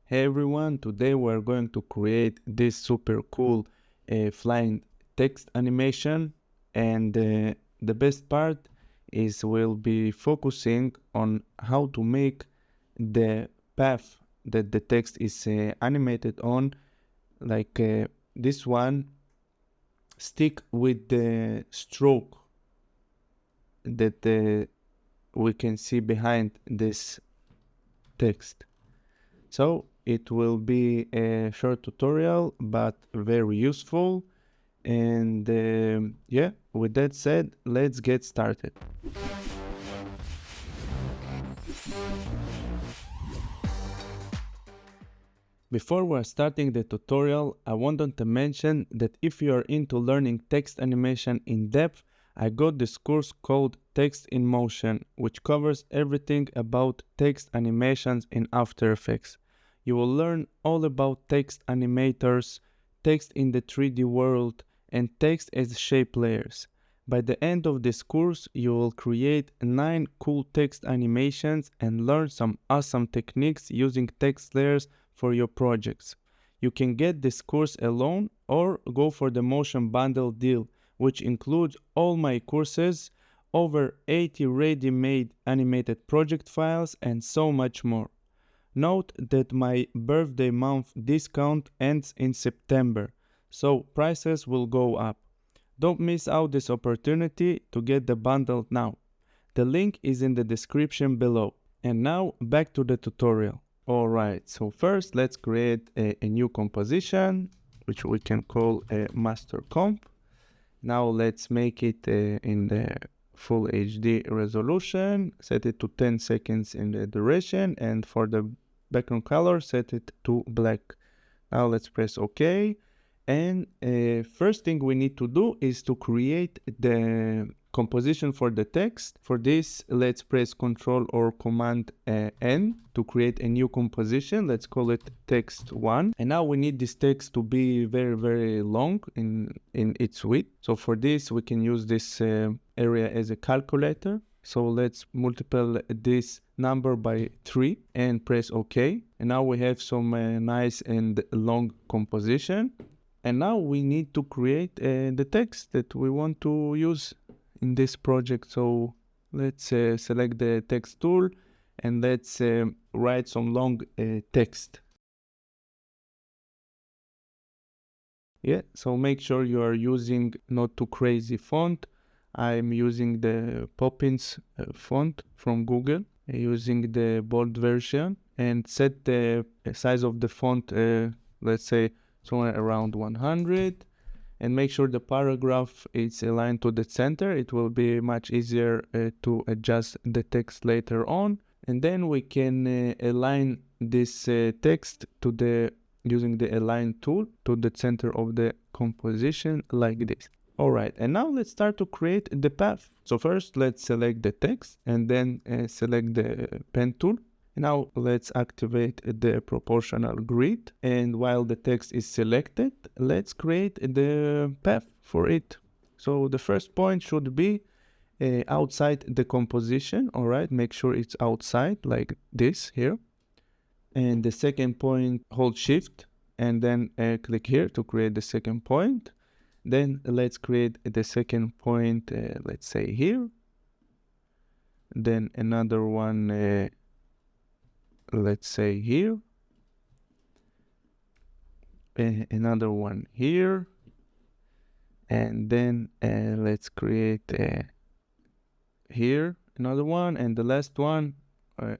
Hey everyone, today we're going to create this super cool flying text animation, and the best part is we'll be focusing on how to make the path that the text is animated on, like this one, stick with the stroke that we can see behind this text. So it will be a short tutorial, but very useful. And yeah, with that said, let's get started. Before we're starting the tutorial, I wanted to mention that if you are into learning text animation in depth, I got this course called Text in Motion, which covers everything about text animations in After Effects. You will learn all about text animators, text in the 3D world, and text as shape layers. By the end of this course, you will create 9 cool text animations and learn some awesome techniques using text layers for your projects. You can get this course alone or go for the Motion Bundle deal, which includes all my courses, over 80 ready-made animated project files, and so much more. Note that my birthday month discount ends in September, so prices will go up. Don't miss out this opportunity to get the bundle now. The link is in the description below. And now back to the tutorial. Alright, so first let's create a new composition, which we can call a master comp. Now let's make it in the full HD resolution, set it to 10 seconds in the duration, and for the background color, set it to black. Now let's press OK. And first thing we need to do is to create the composition for the text. For this, let's press Ctrl or Command N to create a new composition. Let's call it text1. And now we need this text to be very long in its width. So for this, we can use this area as a calculator. So let's multiply this number by 3 and press OK. And now we have some nice and long composition. And now we need to create the text that we want to use in this project. So let's select the text tool and let's write some long text. Yeah, so make sure you are using not too crazy font. I'm using the Poppins font from Google, using the bold version, and set the size of the font, let's say somewhere around 100, and make sure the paragraph is aligned to the center. It will be much easier to adjust the text later on. And then we can align this text to the using the align tool to the center of the composition like this. Alright, and now let's start to create the path. So first let's select the text and then select the pen tool. Now let's activate the proportional grid, and while the text is selected, let's create the path for it. So the first point should be outside the composition. All right, make sure it's outside like this here. And the second point, hold shift and then click here to create the second point. Then let's create the second point, let's say here. Then another one, let's say here, another one here, and then let's create here another one, and the last one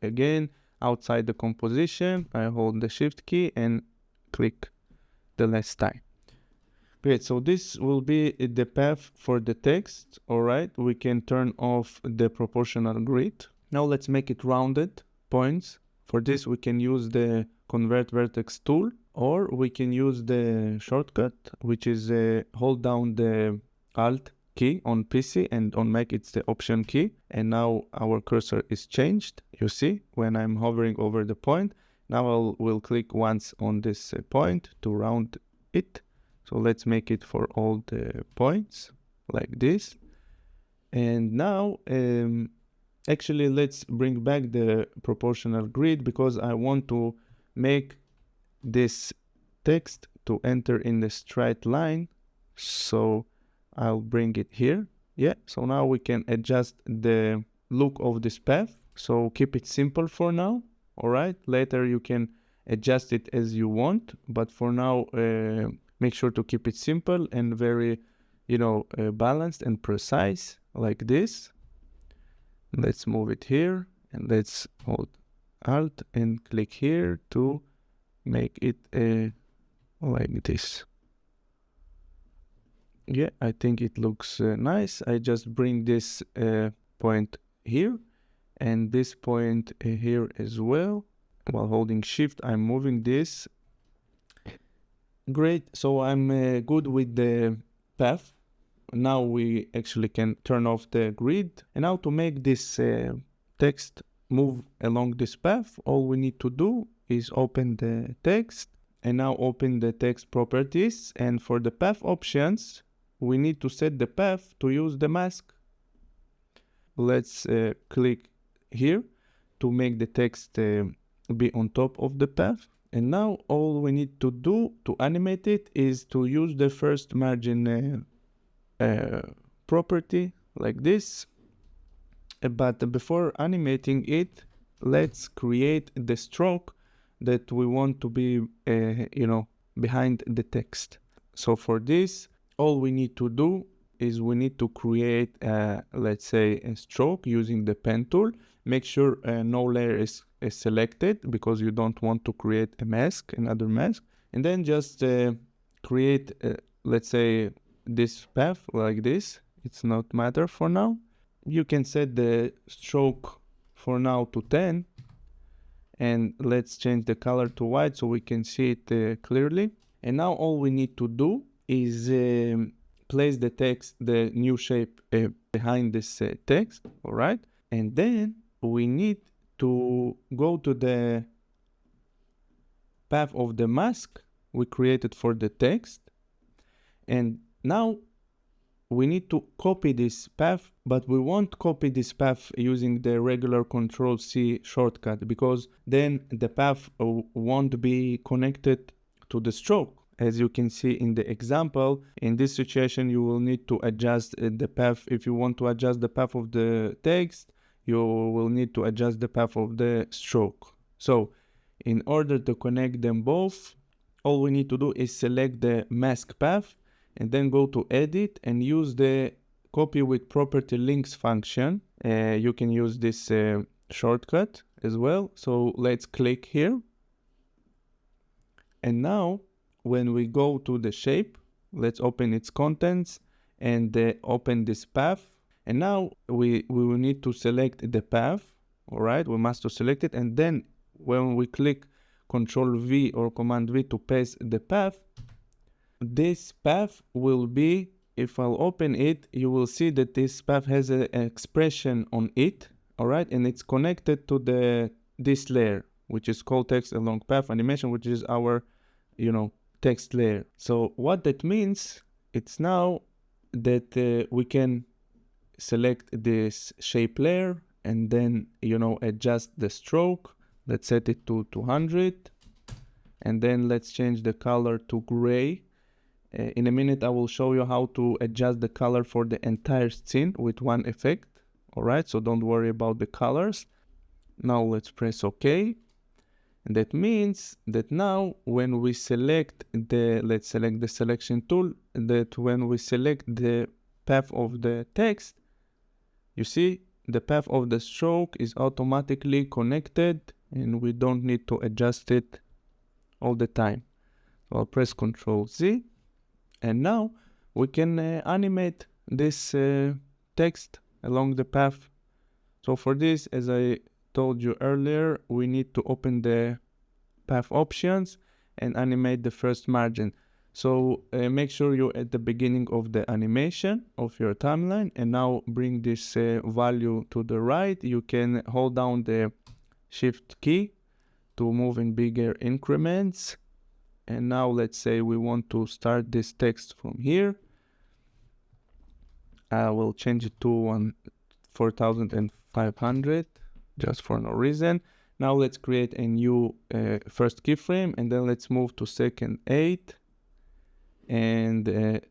again outside the composition. I hold the shift key and click the last time. Great, so this will be the path for the text. All right, we can turn off the proportional grid. Now let's make it rounded points. For this, we can use the Convert Vertex tool, or we can use the shortcut, which is hold down the Alt key on PC, and on Mac it's the Option key. And now our cursor is changed. You see, when I'm hovering over the point, now we'll click once on this point to round it. So let's make it for all the points like this. And now, actually, let's bring back the proportional grid because I want to make this text to enter in the straight line. So I'll bring it here. Yeah, so now we can adjust the look of this path. So keep it simple for now. All right, later you can adjust it as you want, but for now, make sure to keep it simple and very, balanced and precise like this. Let's move it here and let's hold Alt and click here to make it like this. Yeah, I think it looks nice. I just bring this point here and this point here as well. While holding Shift, I'm moving this. Great, so I'm good with the path. Now we actually can turn off the grid. And now to make this text move along this path, all we need to do is open the text and now open the text properties. And for the path options, we need to set the path to use the mask. Let's click here to make the text be on top of the path. And now all we need to do to animate it is to use the first margin property like this. But before animating it, let's create the stroke that we want to be, behind the text. So for this, all we need to do is we need to create, let's say, a stroke using the pen tool. Make sure no layer is selected because you don't want to create a mask, another mask. And then just create, let's say, this path like this. It's not matter for now. You can set the stroke for now to 10. And let's change the color to white so we can see it clearly. And now all we need to do is place the text, the new shape behind this text, all right? And then we need to go to the path of the mask we created for the text. And now we need to copy this path, but we won't copy this path using the regular Control-C shortcut because then the path won't be connected to the stroke. As you can see in the example, in this situation, you will need to adjust the path. If you want to adjust the path of the text, you will need to adjust the path of the stroke. So in order to connect them both, all we need to do is select the mask path and then go to edit and use the copy with property links function. You can use this shortcut as well. So let's click here. And now when we go to the shape, let's open its contents and open this path. And now we will need to select the path. All right, we must select it. And then when we click Control V or Command V to paste the path, this path will be, if I'll open it, you will see that this path has an expression on it. All right, and it's connected to this layer, which is called text along path animation, which is our, text layer. So what that means, it's now that we can select this shape layer and then, adjust the stroke. Let's set it to 200. And then let's change the color to gray. In a minute, I will show you how to adjust the color for the entire scene with one effect. All right, so don't worry about the colors. Now let's press OK. And that means that now when we select let's select the selection tool, that when we select the path of the text, you see the path of the stroke is automatically connected and we don't need to adjust it all the time. So I'll press Ctrl Z. And now we can animate this text along the path. So for this, as I told you earlier, we need to open the path options and animate the first margin. So make sure you're at the beginning of the animation of your timeline and now bring this value to the right. You can hold down the Shift key to move in bigger increments. And now let's say we want to start this text from here. I will change it to 4,500 just for no reason. Now let's create a new first keyframe, and then let's move to second 8 and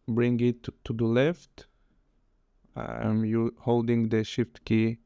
bring it to the left. I'm holding the shift key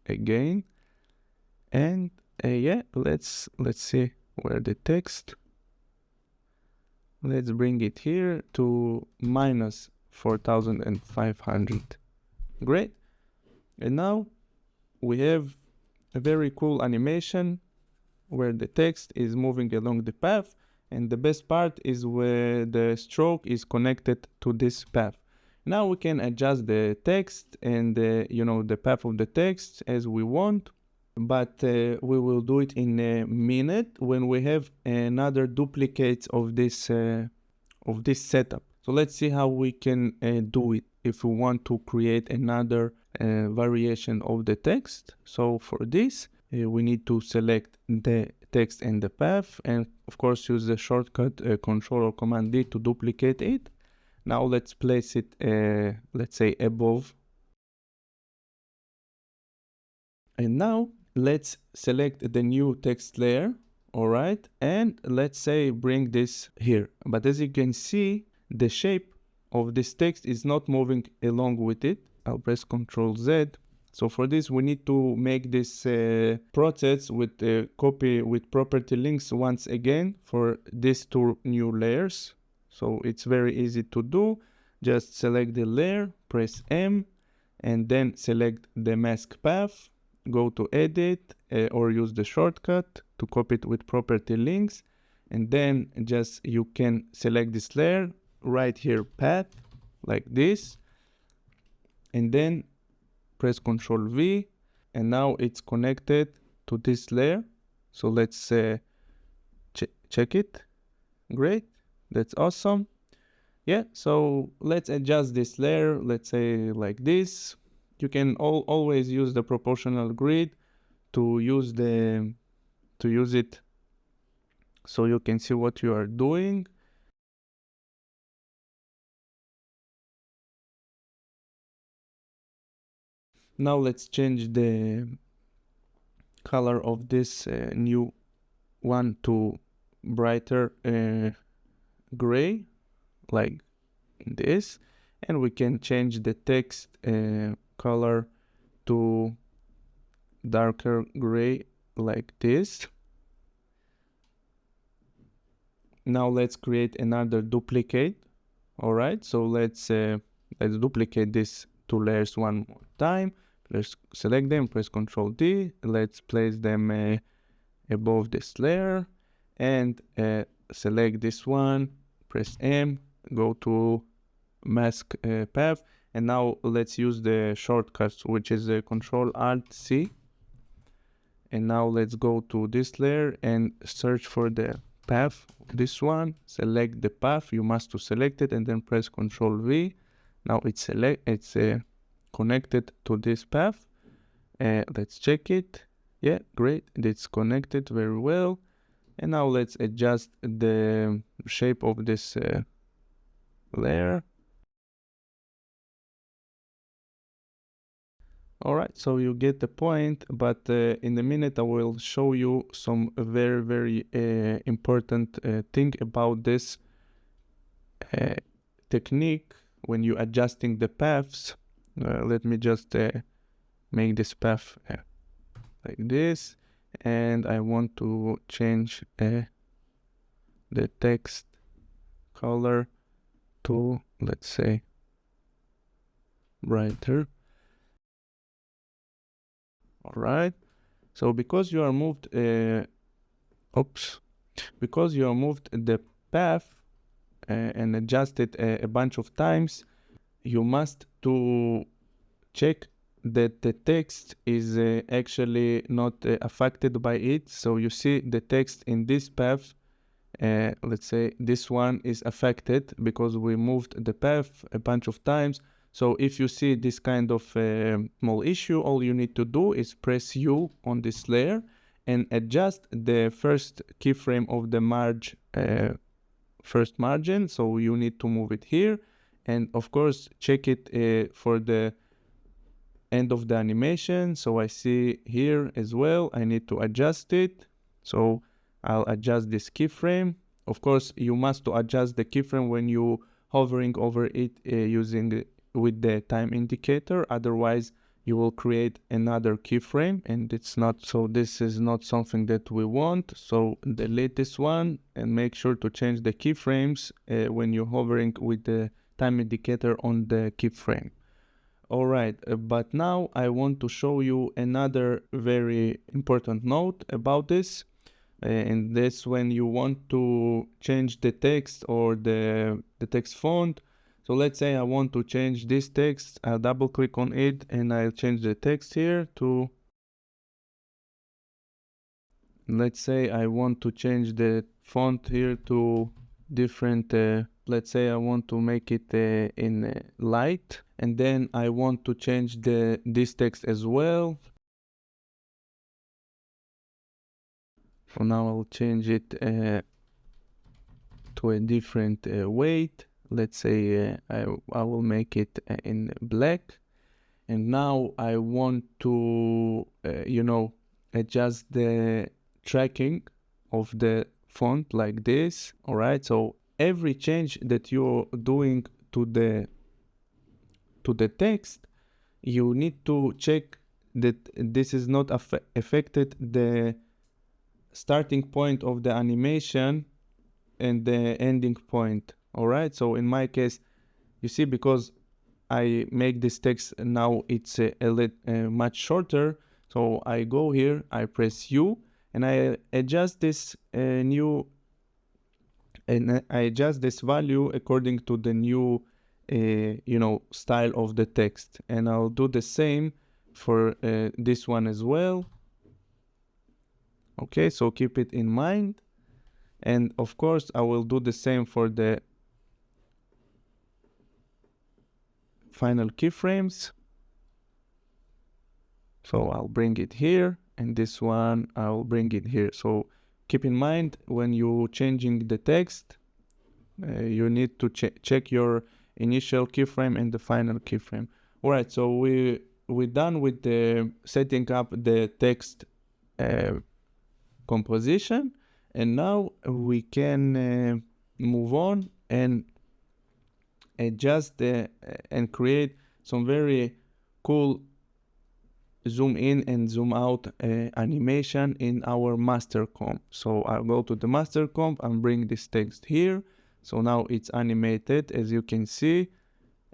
again, and yeah, let's see where the text. Let's bring it here to minus 4,500. Great. And now we have a very cool animation where the text is moving along the path, and the best part is where the stroke is connected to this path. Now we can adjust the text and the path of the text as we want, but we will do it in a minute when we have another duplicate of this setup. So let's see how we can do it if we want to create another variation of the text. So for this, we need to select the text and the path, and of course use the shortcut Control or Command D to duplicate it. Now let's place it, let's say, above. And now let's select the new text layer, all right, and let's say bring this here. But as you can see, the shape of this text is not moving along with it. I'll press Ctrl Z. So for this, we need to make this process with copy with property links once again for these two new layers. So it's very easy to do. Just select the layer, press M, and then select the mask path. Go to Edit or use the shortcut to copy it with property links. And then just you can select this layer, right here, path, like this. And then press Ctrl V, and now it's connected to this layer. So let's check it. Great, that's awesome. Yeah, so let's adjust this layer, let's say like this. You can always use the proportional grid to use it so you can see what you are doing. Now let's change the color of this new one to brighter gray, like this, and we can change the text color to darker gray, like this. Now let's create another duplicate. All right, so let's duplicate these two layers one more time. Let's select them, press Ctrl D. Let's place them above this layer, and select this one, press M, go to mask path, and now let's use the shortcuts, which is Ctrl Alt C. And now let's go to this layer and search for the path, this one. Select the path, you must to select it, and then press Ctrl V. Now it's connected to this path. Let's check it. Yeah, great, it's connected very well. And now let's adjust the shape of this layer. All right, so you get the point, but in a minute I will show you some very important thing about this technique when you're adjusting the paths. Let me just make this path like this, and I want to change the text color to, let's say, brighter. All right, so because you are moved because you are moved the path and adjusted a bunch of times, you must to check that the text is actually not affected by it. So you see the text in this path, let's say this one is affected because we moved the path a bunch of times. So if you see this kind of small issue, all you need to do is press U on this layer and adjust the first keyframe of the first margin. So you need to move it here, and of course check it for the end of the animation. So I see here as well, I need to adjust it. So I'll adjust this keyframe. Of course, you must adjust the keyframe when you hovering over it using with the time indicator. Otherwise, you will create another keyframe, and it's not, so this is not something that we want. So delete this one and make sure to change the keyframes when you're hovering with the time indicator on the keyframe. All right, but now I want to show you another very important note about this. And this when you want to change the text or the text font. So let's say I want to change this text. I'll double click on it and I'll change the text here to, let's say I want to change the font here to different, let's say I want to make it in light, and then I want to change this text as well. For now I'll change it to a different weight. Let's say I will make it in black. And now I want to, adjust the tracking of the font like this. All right. So every change that you're doing to the text, you need to check that this is not affected the starting point of the animation and the ending point. All right. So in my case, you see, because I make this text now, it's much shorter. So I go here, I press U, and I adjust this I adjust this value according to the new, style of the text. And I'll do the same for this one as well. Okay, so keep it in mind. And of course, I will do the same for the final keyframes. So I'll bring it here, and this one I'll bring it here. So keep in mind, when you're changing the text, you need to check your initial keyframe and the final keyframe. All right, so we're done with the setting up the text composition, and now we can move on and adjust and create some very cool zoom in and zoom out animation in our master comp. So I'll go to the master comp and bring this text here. So now it's animated, as you can see.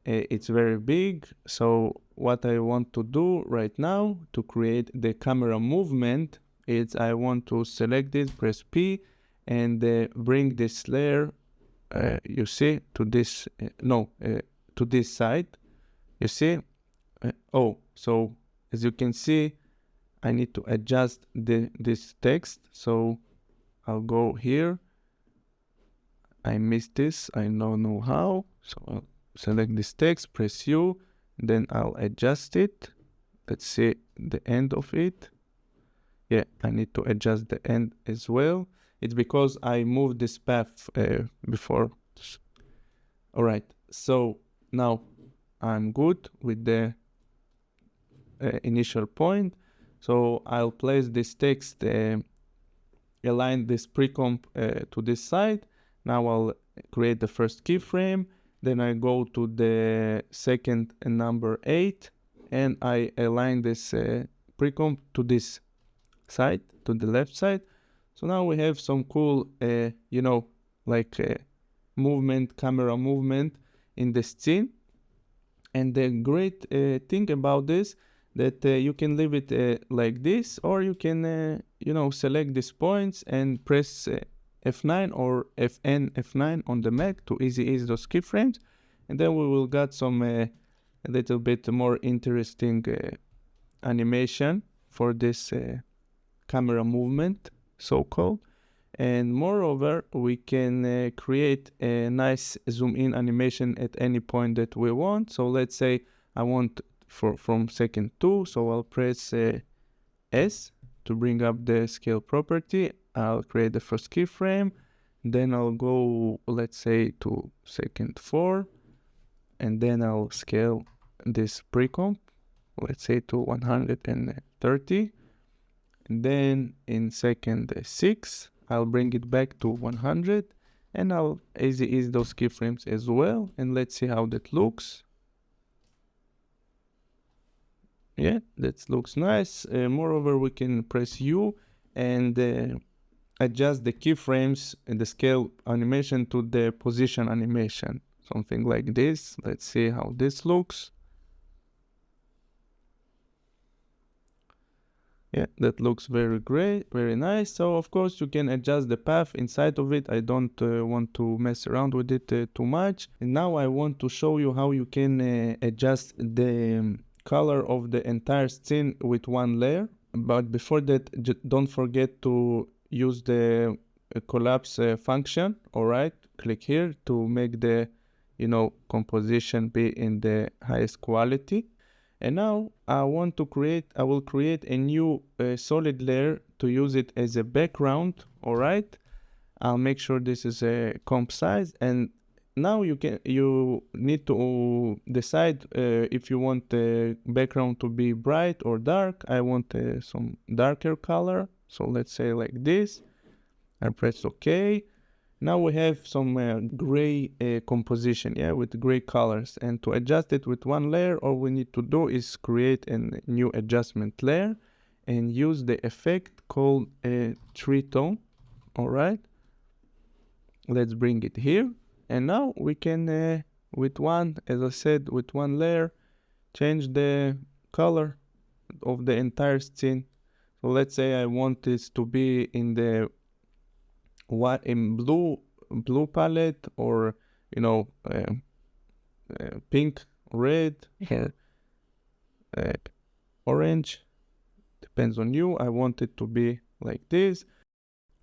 It's very big. So what I want to do right now to create the camera movement is I want to select this, press P, and bring this layer, you see, to this, to this side, you see. So as you can see, I need to adjust this text. So I'll go here. I missed this, I don't know how. So I'll select this text, press U, then I'll adjust it. Let's see the end of it. Yeah, I need to adjust the end as well. It's because I moved this path before. All right, so now I'm good with the initial point. So I'll place this text, align this pre-comp to this side. Now I'll create the first keyframe. Then I go to the second number 8, and I align this pre-comp to this side, to the left side. So now we have some cool, movement, camera movement in the scene. And the great thing about this, that you can leave it like this, or you can, select these points and press F9 or F9 on the Mac to easy those keyframes. And then we will get some a little bit more interesting animation for this camera movement, so-called. And moreover, we can create a nice zoom in animation at any point that we want. So let's say I want from second 2, so I'll press S to bring up the scale property. I'll create the first keyframe, then I'll go, let's say, to second 4, and then I'll scale this pre-comp let's say to 130. And then in second 6, I'll bring it back to 100, and I'll ease those keyframes as well. And let's see how that looks. Yeah, that looks nice. Moreover, we can press U and adjust the keyframes and the scale animation to the position animation. Something like this. Let's see how this looks. Yeah, that looks very great, very nice. So of course you can adjust the path inside of it. I don't want to mess around with it too much. And now I want to show you how you can adjust the color of the entire scene with one layer. But before that, don't forget to use the collapse function. All right, click here to make the composition be in the highest quality. And now I will create a new solid layer to use it as a background. All right, I'll make sure this is a comp size, and now you need to decide if you want the background to be bright or dark. I want some darker color, so let's say like this. I press OK. Now we have some gray composition, yeah, with gray colors. And to adjust it with one layer, all we need to do is create a new adjustment layer and use the effect called a tree tone. All right, let's bring it here. And now we can, as I said, with one layer, change the color of the entire scene. So let's say I want this to be in the blue palette, or pink, red, orange, depends on you. I want it to be like this.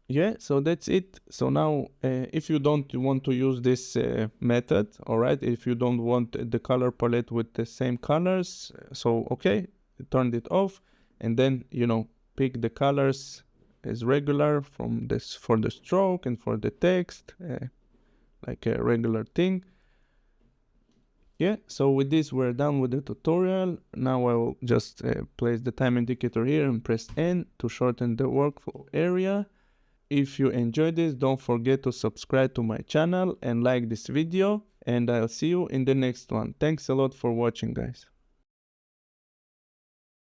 Yeah, so that's it. So now if you don't want to use this method, all right, if you don't want the color palette with the same colors, so okay, turn it off, and then pick the colors as regular from this for the stroke and for the text, like a regular thing. Yeah, so with this we're done with the tutorial. Now I will just place the time indicator here and press N to shorten the workflow area. If you enjoyed this, don't forget to subscribe to my channel and like this video, and I'll see you in the next one. Thanks a lot for watching, guys.